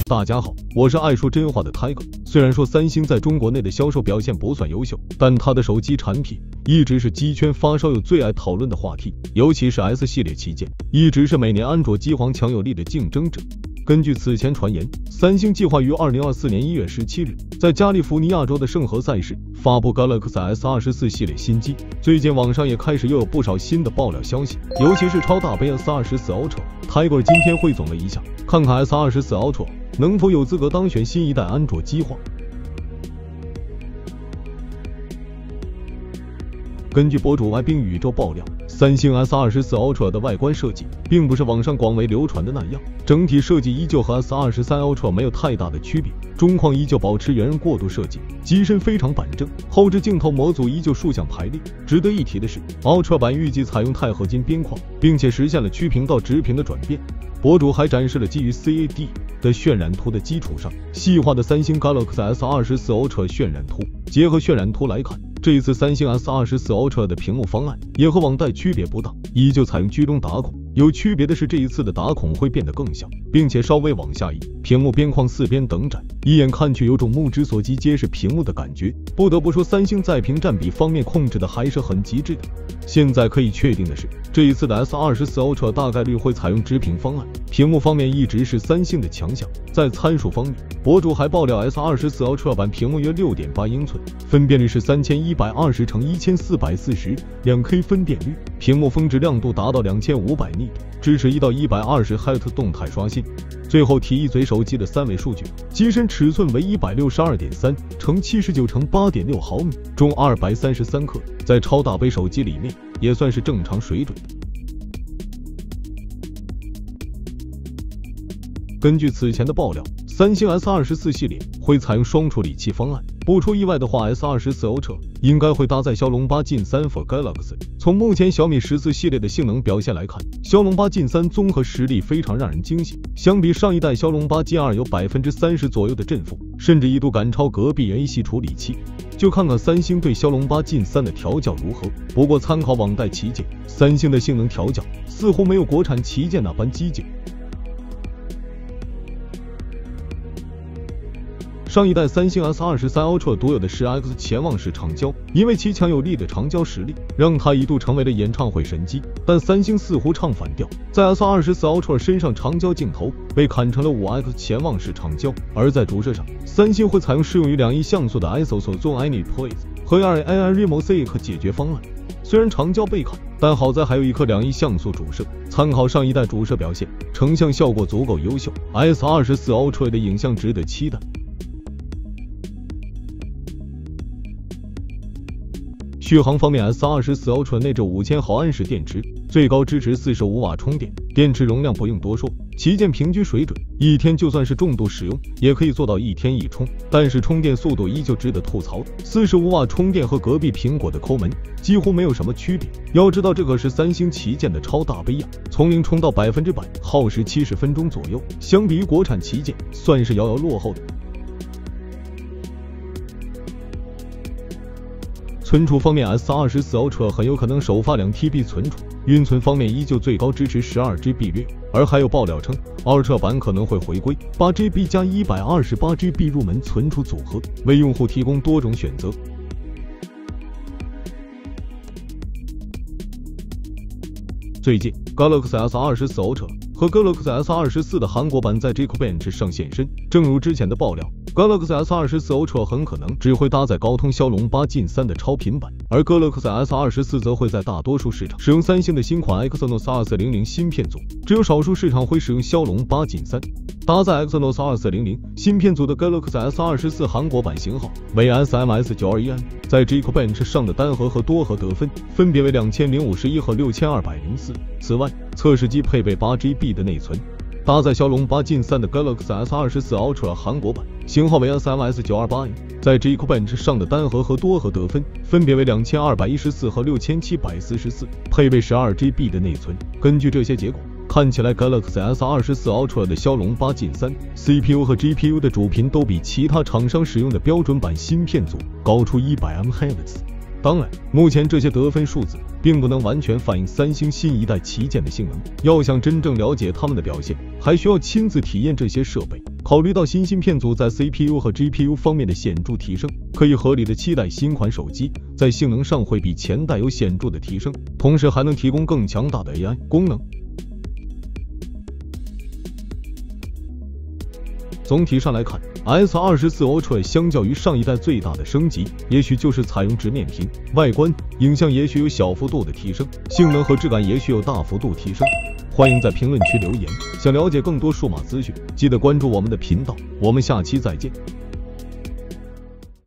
大家好，我是爱说真话的 Tiger。虽然说三星在中国内的销售表现不算优秀，但它的手机产品一直是机圈发烧友最爱讨论的话题，尤其是 S 系列旗舰，一直是每年安卓机皇强有力的竞争者。根据此前传言，三星计划于2024年1月17日在加利福尼亚州的圣河赛事发布 Galaxy S24 系列新机。最近网上也开始又有不少新的爆料消息，尤其是超大杯 S24 Ultra。Tiger 今天汇总了一下，看看 S24 Ultra 能否有资格当选新一代安卓机皇。根据博主 Y 冰宇宙爆料，三星 S24 Ultra 的外观设计并不是网上广为流传的那样，整体设计依旧和 S23 Ultra 没有太大的区别，中框依旧保持圆润过渡设计，机身非常板正，后置镜头模组依旧竖向排列。值得一提的是 ，Ultra 版预计采用钛合金边框，并且实现了曲屏到直屏的转变。博主还展示了基于 CAD 的渲染图的基础上细化的三星 Galaxy S24 Ultra 渲染图。结合渲染图来看，这一次三星 S24 Ultra 的屏幕方案也和往代区别不大，依旧采用居中打孔。有区别的是，这一次的打孔会变得更小，并且稍微往下移，屏幕边框四边等窄，一眼看去有种目之所及皆是屏幕的感觉。不得不说，三星在屏占比方面控制的还是很极致的。现在可以确定的是，这一次的 S24 Ultra 大概率会采用直屏方案。屏幕方面一直是三星的强项。在参数方面，博主还爆料 S24 Ultra 版屏幕约 6.8 英寸，分辨率是3120×1440 2K 分辨率，屏幕峰值亮度达到2500尼特，支持1到120赫兹动态刷新。最后提一嘴手机的3位数据，机身尺寸为 162.3×79×8.6 毫米，重233克，在超大杯手机里面也算是正常水准。根据此前的爆料，三星 S24 系列会采用双处理器方案，不出意外的话 ，S24 Ultra 应该会搭载骁龙8 Gen 3 for Galaxy。从目前小米14系列的性能表现来看，骁龙8 Gen 3综合实力非常让人惊喜，相比上一代骁龙8 Gen 2有 30% 左右的振幅，甚至一度赶超隔壁 A 系处理器。就看看三星对骁龙8 Gen 3的调教如何。不过参考往代旗舰，三星的性能调教似乎没有国产旗舰那般激进。上一代三星 S23 Ultra 独有的是 X 潜望式长焦，因为其强有力的长焦实力，让它一度成为了演唱会神机。但三星似乎唱反调，在 S24 Ultra 身上长焦镜头被砍成了 5X 潜望式长焦，而在主摄上，三星会采用适用于2亿像素的 ISO Zoom Anyplace 和 2AI Remote 解决方案。虽然长焦被砍，但好在还有一颗2亿像素主摄，参考上一代主摄表现，成像效果足够优秀， S24 Ultra 的影像值得期待。续航方面 ，S24 Ultra 内置5000毫安时电池，最高支持45瓦充电，电池容量不用多说，旗舰平均水准，一天就算是重度使用，也可以做到一天一充。但是充电速度依旧值得吐槽，45瓦充电和隔壁苹果的抠门几乎没有什么区别。要知道这可是三星旗舰的超大杯呀，从0充到100%耗时70分钟左右，相比于国产旗舰，算是遥遥落后的。存储方面 ，S24 Ultra 很有可能首发2TB 存储，运存方面依旧最高支持12GB 略，而还有爆料称 Ultra 版可能会回归 8GB 加 128GB 入门存储组合，为用户提供多种选择。最近 Galaxy S24 Ultra 和 Galaxy S24 的韩国版在 Geekbench 上现身，正如之前的爆料。Galaxy S24 Ultra 很可能只会搭载高通骁龙8 Gen 3的超频版，而 Galaxy S24 则会在大多数市场使用三星的新款 Exynos 2400芯片组，只有少数市场会使用骁龙8 Gen 3。搭载 Exynos 2400芯片组的 Galaxy S24 韩国版型号为 SMS921M， 在 Geekbench 上的单核和多核得分分别为2051和6204。此外，测试机配备 8GB 的内存。搭载骁龙8 Gen 3的 Galaxy S24 Ultra 韩国版型号为 SMS928M， 在 Geekbench 上的单核和多核得分分别为2214和6744，配备 12GB 的内存。根据这些结果，看起来 Galaxy S24 Ultra 的骁龙8 Gen 3 CPU 和 GPU 的主频都比其他厂商使用的标准版芯片组高出100 MHz。当然，目前这些得分数字并不能完全反映三星新一代旗舰的性能，要想真正了解它们的表现，还需要亲自体验这些设备。考虑到新芯片组在 CPU 和 GPU 方面的显著提升，可以合理的期待新款手机在性能上会比前代有显著的提升，同时还能提供更强大的 AI 功能。总体上来看 ，S24 Ultra 相较于上一代最大的升级，也许就是采用直面屏，外观、影像也许有小幅度的提升，性能和质感也许有大幅度提升。欢迎在评论区留言，想了解更多数码资讯，记得关注我们的频道，我们下期再见。